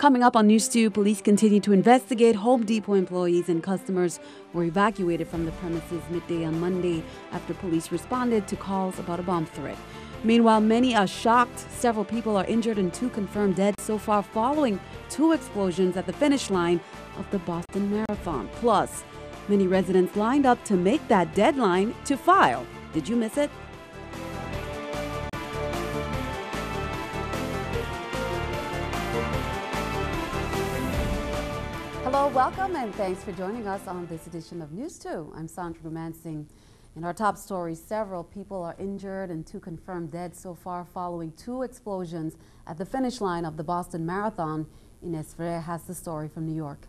Coming up on News 2, police continue to investigate. Home Depot employees and customers were evacuated from the premises midday on Monday after police responded to calls about a bomb threat. Meanwhile, many are shocked. Several people are injured and 2 confirmed dead so far following 2 explosions at the finish line of the Boston Marathon. Plus, many residents lined up to make that deadline to file. Did you miss it? Hello, welcome, and thanks for joining us on this edition of News 2. I'm Sandra Romancing. In our top stories, several people are injured and 2 confirmed dead so far following 2 explosions at the finish line of the Boston Marathon. Ines Ferrer has the story from New York.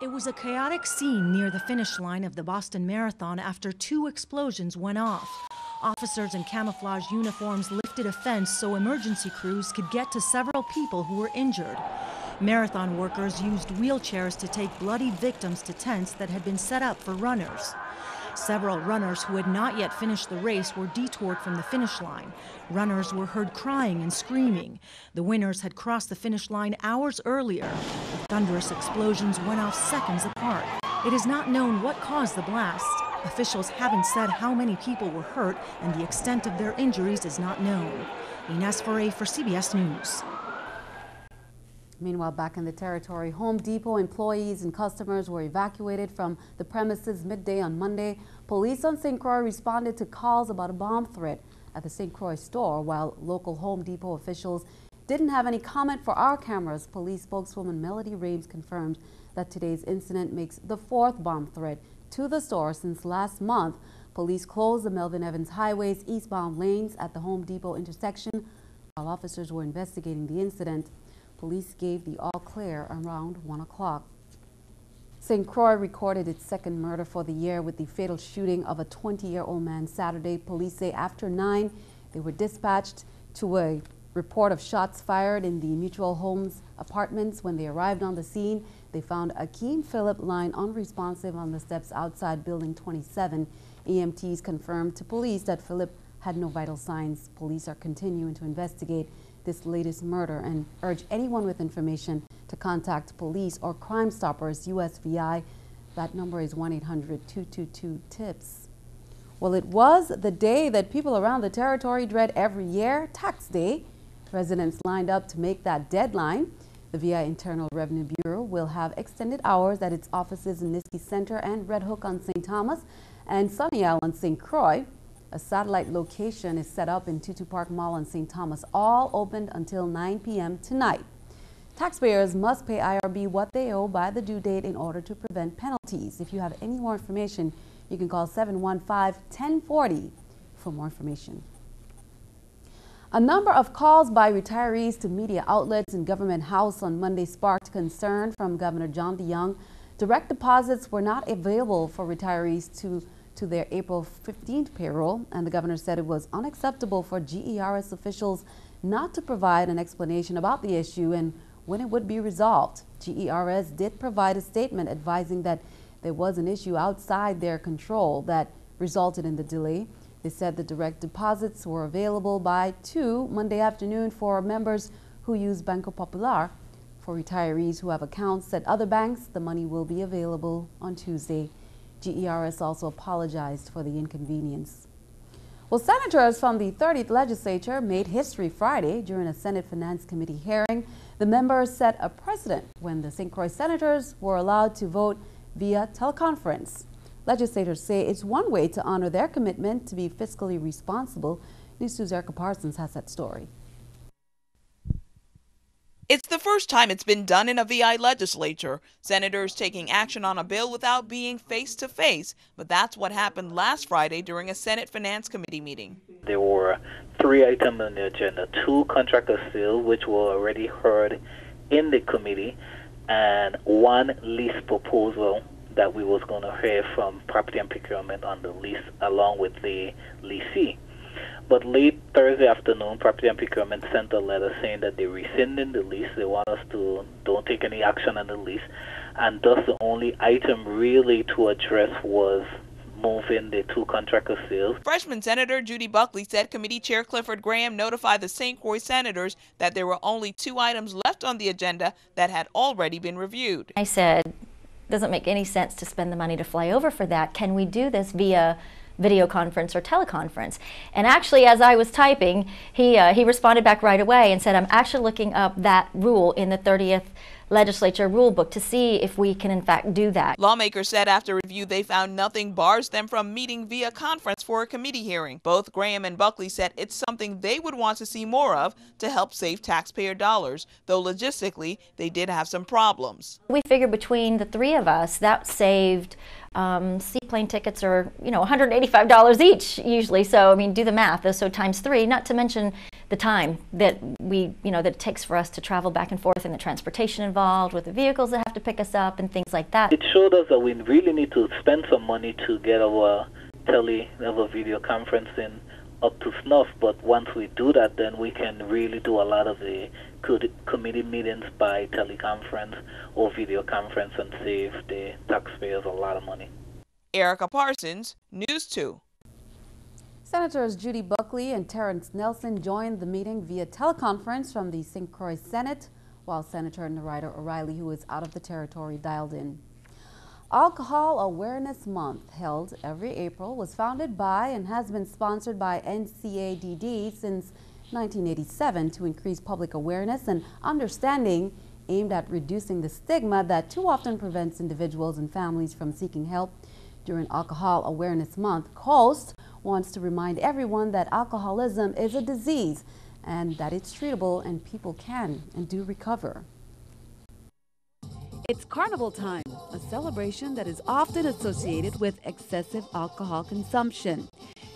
It was a chaotic scene near the finish line of the Boston Marathon after 2 explosions went off. Officers in camouflage uniforms lifted a fence so emergency crews could get to several people who were injured. Marathon workers used wheelchairs to take bloodied victims to tents that had been set up for runners. Several runners who had not yet finished the race were detoured from the finish line. Runners were heard crying and screaming. The winners had crossed the finish line hours earlier. The thunderous explosions went off seconds apart. It is not known what caused the blast. Officials haven't said how many people were hurt, and the extent of their injuries is not known. Ines Ferrer for CBS News. Meanwhile, back in the territory, Home Depot employees and customers were evacuated from the premises midday on Monday. Police on St. Croix responded to calls about a bomb threat at the St. Croix store, while local Home Depot officials didn't have any comment for our cameras. Police spokeswoman Melody Rames confirmed that today's incident makes the 4th bomb threat to the store since last month. Police closed the Melvin Evans Highway's eastbound lanes at the Home Depot intersection while officers were investigating the incident. Police gave the all clear around 1 o'clock. St. Croix recorded its 2nd murder for the year with the fatal shooting of a 20-year-old man Saturday. Police say after 9, they were dispatched to a report of shots fired in the Mutual Homes apartments. When they arrived on the scene, they found Akeem Phillip lying unresponsive on the steps outside Building 27. EMTs confirmed to police that Phillip had no vital signs. Police are continuing to investigate this latest murder and urge anyone with information to contact police or Crime Stoppers USVI. That number is 1-800-222-TIPS. Well, it was the day that people around the territory dread every year, Tax Day. Residents lined up to make that deadline. The VI Internal Revenue Bureau will have extended hours at its offices in Niski Center and Red Hook on St. Thomas and Sunny Isle on St. Croix. A satellite location is set up in Tutu Park Mall on St. Thomas, all opened until 9 p.m. tonight. Taxpayers must pay IRB what they owe by the due date in order to prevent penalties. If you have any more information, you can call 715-1040 for more information. A number of calls by retirees to media outlets in Government House on Monday sparked concern from Governor John DeYoung. Direct deposits were not available for retirees to their April 15th payroll, and the governor said it was unacceptable for GERS officials not to provide an explanation about the issue and when it would be resolved. GERS did provide a statement advising that there was an issue outside their control that resulted in the delay. They said the direct deposits were available by 2 Monday afternoon for members who use Banco Popular. For retirees who have accounts at other banks, the money will be available on Tuesday. GERS also apologized for the inconvenience. Well, senators from the 30th legislature made history Friday during a Senate Finance Committee hearing. The members set a precedent when the St. Croix senators were allowed to vote via teleconference. Legislators say it's one way to honor their commitment to be fiscally responsible. News 2's Erica Parsons has that story. It's the first time it's been done in a VI legislature, senators taking action on a bill without being face-to-face, but that's what happened last Friday during a Senate Finance Committee meeting. There were 3 items on the agenda, 2 contractor sales, which were already heard in the committee, and 1 lease proposal that we was going to hear from Property and Procurement on the lease along with the leasee. But late Thursday afternoon, Property and Procurement sent a letter saying that they're rescinding the lease. They want us to don't take any action on the lease. And thus the only item really to address was moving the two contractor sales. Freshman Senator Judy Buckley said Committee Chair Clifford Graham notified the St. Croix senators that there were only 2 items left on the agenda that had already been reviewed. I said, doesn't make any sense to spend the money to fly over for that. Can we do this via video conference or teleconference? And actually, as I was typing, he responded back right away and said, I'm actually looking up that rule in the 30th legislature rule book to see if we can in fact do that. Lawmakers said after review they found nothing bars them from meeting via conference for a committee hearing. Both Graham and Buckley said it's something they would want to see more of to help save taxpayer dollars, though logistically they did have some problems. We figured between the 3 of us that saved seaplane tickets are, $185 each usually. So I mean, do the math. So times 3, not to mention the time that that it takes for us to travel back and forth and the transportation involved with the vehicles that have to pick us up and things like that. It showed us that we really need to spend some money to get our video conferencing up to snuff, but once we do that, then we can really do a lot of the committee meetings by teleconference or video conference and save the taxpayers a lot of money. Erica Parsons, News 2. Senators Judy Buckley and Terrence Nelson joined the meeting via teleconference from the St. Croix Senate, while Senator Narita O'Reilly, who is out of the territory, dialed in. Alcohol Awareness Month, held every April, was founded by and has been sponsored by NCADD since 1987 to increase public awareness and understanding, aimed at reducing the stigma that too often prevents individuals and families from seeking help. During Alcohol Awareness Month, COAST wants to remind everyone that alcoholism is a disease and that it's treatable and people can and do recover. It's carnival time, a celebration that is often associated with excessive alcohol consumption.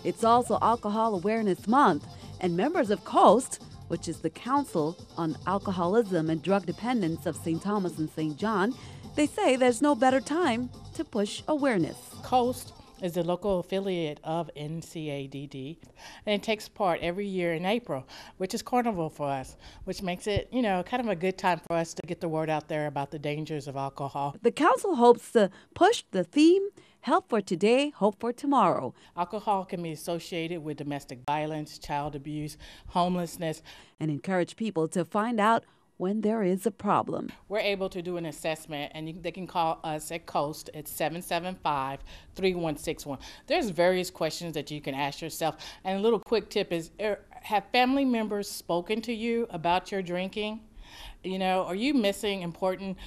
It's also Alcohol Awareness Month, and members of COAST, which is the Council on Alcoholism and Drug Dependence of St. Thomas and St. John, they say there's no better time to push awareness. COAST is the local affiliate of NCADD, and it takes part every year in April, which is carnival for us, which makes it, kind of a good time for us to get the word out there about the dangers of alcohol. The council hopes to push the theme, Help for Today, Hope for Tomorrow. Alcohol can be associated with domestic violence, child abuse, homelessness, and encourage people to find out when there is a problem. We're able to do an assessment, and they can call us at COAST at 775-3161. There's various questions that you can ask yourself. And a little quick tip is, have family members spoken to you about your drinking? Are you missing important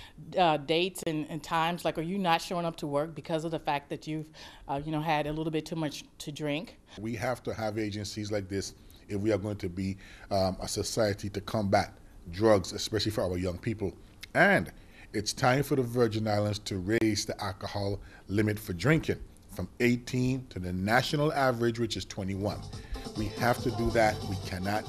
dates and times? Like, are you not showing up to work because of the fact that you've, had a little bit too much to drink? We have to have agencies like this if we are going to be a society to combat drugs, especially for our young people. And it's time for the Virgin Islands to raise the alcohol limit for drinking from 18 to the national average, which is 21. We have to do that. We cannot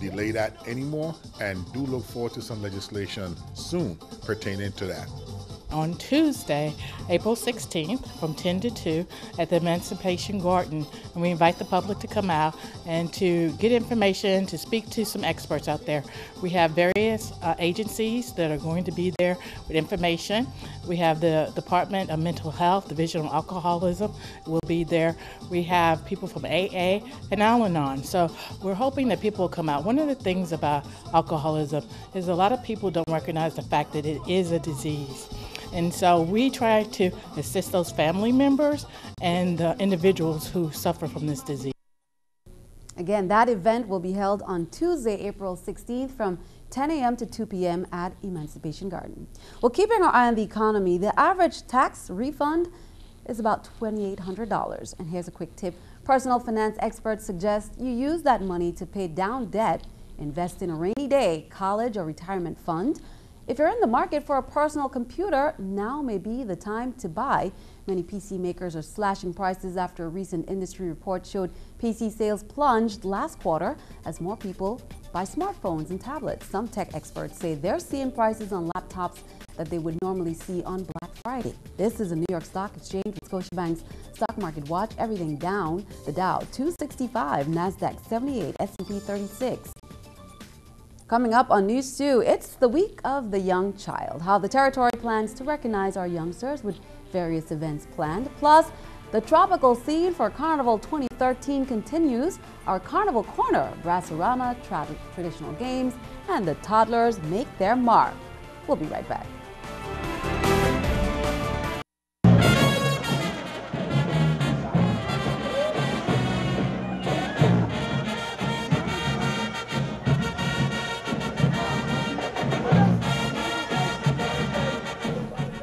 delay that anymore, and do look forward to some legislation soon pertaining to that. On Tuesday, April 16th, from 10 to 2 at the Emancipation Garden. And we invite the public to come out and to get information, to speak to some experts out there. We have various agencies that are going to be there with information. We have the Department of Mental Health, Division of Alcoholism will be there. We have people from AA and Al-Anon. So we're hoping that people will come out. One of the things about alcoholism is a lot of people don't recognize the fact that it is a disease. And so we try to assist those family members and the individuals who suffer from this disease. Again, that event will be held on Tuesday, April 16th from 10 a.m. to 2 p.m. at Emancipation Garden. Well, keeping our eye on the economy, the average tax refund is about $2,800. And here's a quick tip. Personal finance experts suggest you use that money to pay down debt, invest in a rainy day, college or retirement fund. If you're in the market for a personal computer, now may be the time to buy. Many PC makers are slashing prices after a recent industry report showed PC sales plunged last quarter as more people buy smartphones and tablets. Some tech experts say they're seeing prices on laptops that they would normally see on Black Friday. This is a New York Stock Exchange with Scotiabank's Stock Market Watch. Everything down. The Dow 265, NASDAQ 78, S&P 36. Coming up on News 2, it's the week of the young child. How the territory plans to recognize our youngsters with various events planned. Plus, The tropical scene for Carnival 2013 continues. Our Carnival Corner, Brasserama, traditional games, and the toddlers make their mark. We'll be right back.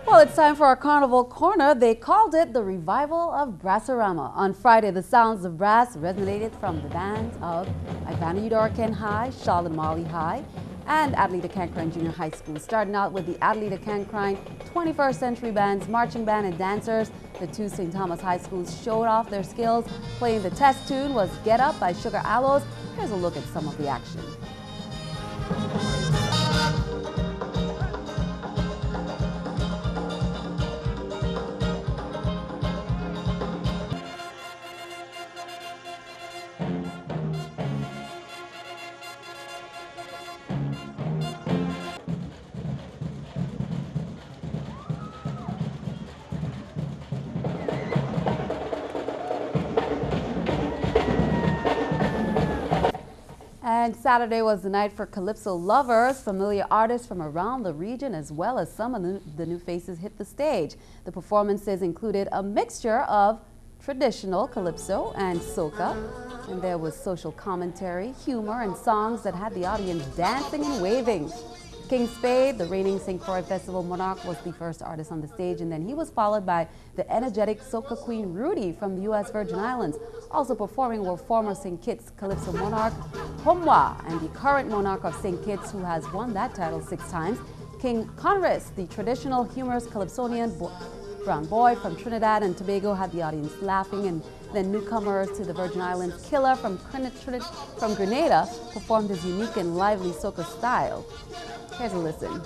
Well, it's time for our Carnival Corner. They called it the revival of Brasserama. On Friday, the sounds of brass resonated from the bands of Ivana Udoracan High, Charlotte Marley High, and Adelita Cancrine Junior High School. Starting out with the Adelita Cancrine 21st Century Band's marching band and dancers, the two St. Thomas High Schools showed off their skills. Playing the test tune was Get Up by Sugar Aloes. Here's a look at some of the action. And Saturday was the night for Calypso lovers. Familiar artists from around the region as well as some of the new faces hit the stage. The performances included a mixture of traditional Calypso and soca. And there was social commentary, humor, and songs that had the audience dancing and waving. King Spade, the reigning St. Croix Festival monarch, was the first artist on the stage, and then he was followed by the energetic soca queen Rudy from the U.S. Virgin Islands. Also performing were former St. Kitts Calypso monarch Homwa and the current monarch of St. Kitts, who has won that title 6 times, King Conris, the traditional humorous Calypsonian brown boy from Trinidad and Tobago, had the audience laughing, and then newcomers to the Virgin Islands, Killer from Grenada, performed his unique and lively soca style. Here's a listen.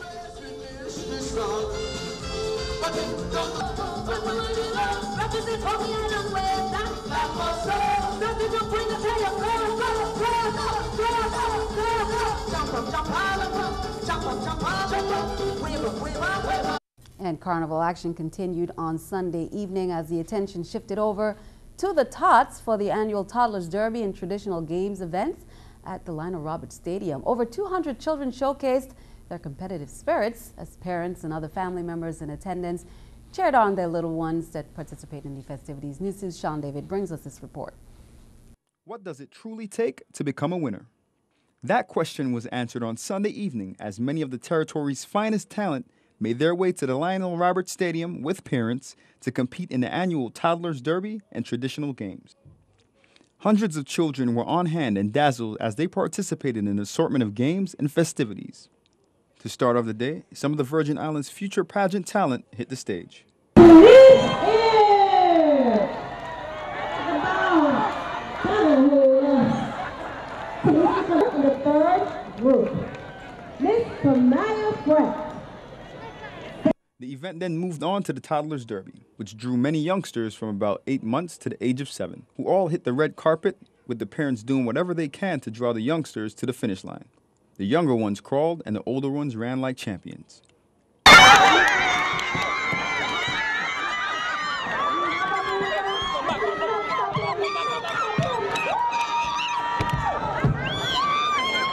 And Carnival action continued on Sunday evening as the attention shifted over to the Tots for the annual Toddlers Derby and traditional games events at the Lionel Roberts Stadium. Over 200 children showcased their competitive spirits as parents and other family members in attendance cheered on their little ones that participate in the festivities. NEWS2's Sean David brings us this report. What does it truly take to become a winner? That question was answered on Sunday evening as many of the territory's finest talent made their way to the Lionel Roberts Stadium with parents to compete in the annual Toddlers Derby and traditional games. Hundreds of children were on hand and dazzled as they participated in an assortment of games and festivities. To start off the day, some of the Virgin Islands' future pageant talent hit the stage. The event then moved on to the Toddlers Derby, which drew many youngsters from about 8 months to the age of 7, who all hit the red carpet, with the parents doing whatever they can to draw the youngsters to the finish line. The younger ones crawled and the older ones ran like champions.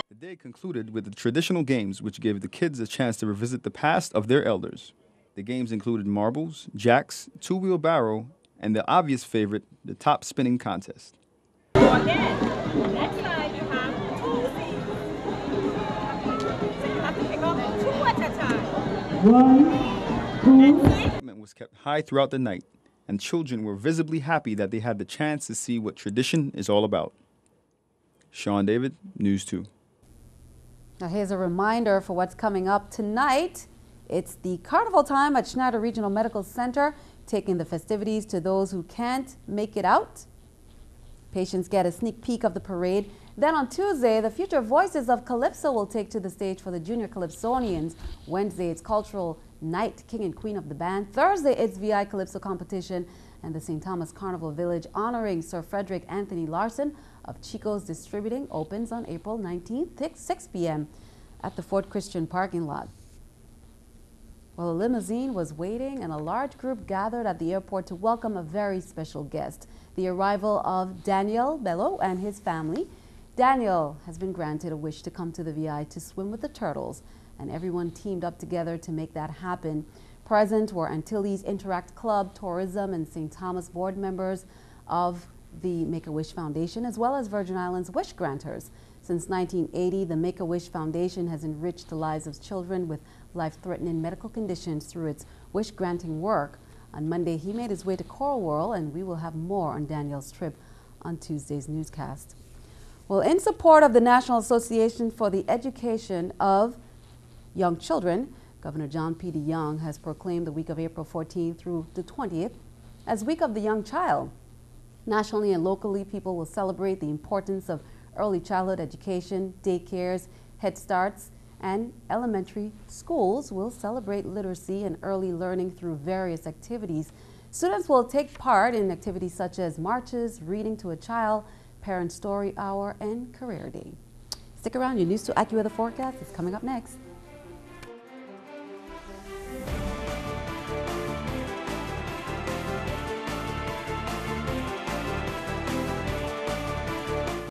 The day concluded with the traditional games, which gave the kids a chance to revisit the past of their elders. The games included marbles, jacks, two-wheel and the obvious favorite, the top spinning contest. Again, next side you have 2 seats. So you have to pick up 2 at a time. 1, 2. Excitement was kept high throughout the night, and children were visibly happy that they had the chance to see what tradition is all about. Sean David, NEWS2. Now here's a reminder for what's coming up tonight. It's the carnival time at Schneider Regional Medical Center, taking the festivities to those who can't make it out. Patients get a sneak peek of the parade. Then on Tuesday, the future voices of Calypso will take to the stage for the Junior Calypsonians. Wednesday, it's Cultural Night, King and Queen of the Band. Thursday, it's VI Calypso competition and the St. Thomas Carnival Village honoring Sir Frederick Anthony Larson of Chico's Distributing opens on April 19th, 6 p.m. at the Fort Christian parking lot. Well, a limousine was waiting and a large group gathered at the airport to welcome a very special guest, the arrival of Daniel Bello and his family. Daniel has been granted a wish to come to the VI to swim with the turtles, and everyone teamed up together to make that happen. Present were Antilles Interact Club, Tourism, and St. Thomas board members of the Make-A-Wish Foundation, as well as Virgin Islands Wish Granters. Since 1980, the Make-A-Wish Foundation has enriched the lives of children with life-threatening medical conditions through its wish-granting work. On Monday, he made his way to Coral World, and we will have more on Daniel's trip on Tuesday's newscast. Well, in support of the National Association for the Education of Young Children, Governor John P. DeYoung has proclaimed the week of April 14th through the 20th as Week of the Young Child. Nationally and locally, people will celebrate the importance of early childhood education, daycares, Head Starts, and elementary schools will celebrate literacy and early learning through various activities. Students will take part in activities such as marches, reading to a child, parent story hour, and career day. Stick around, your News 2 Accurate the Forecast is coming up next.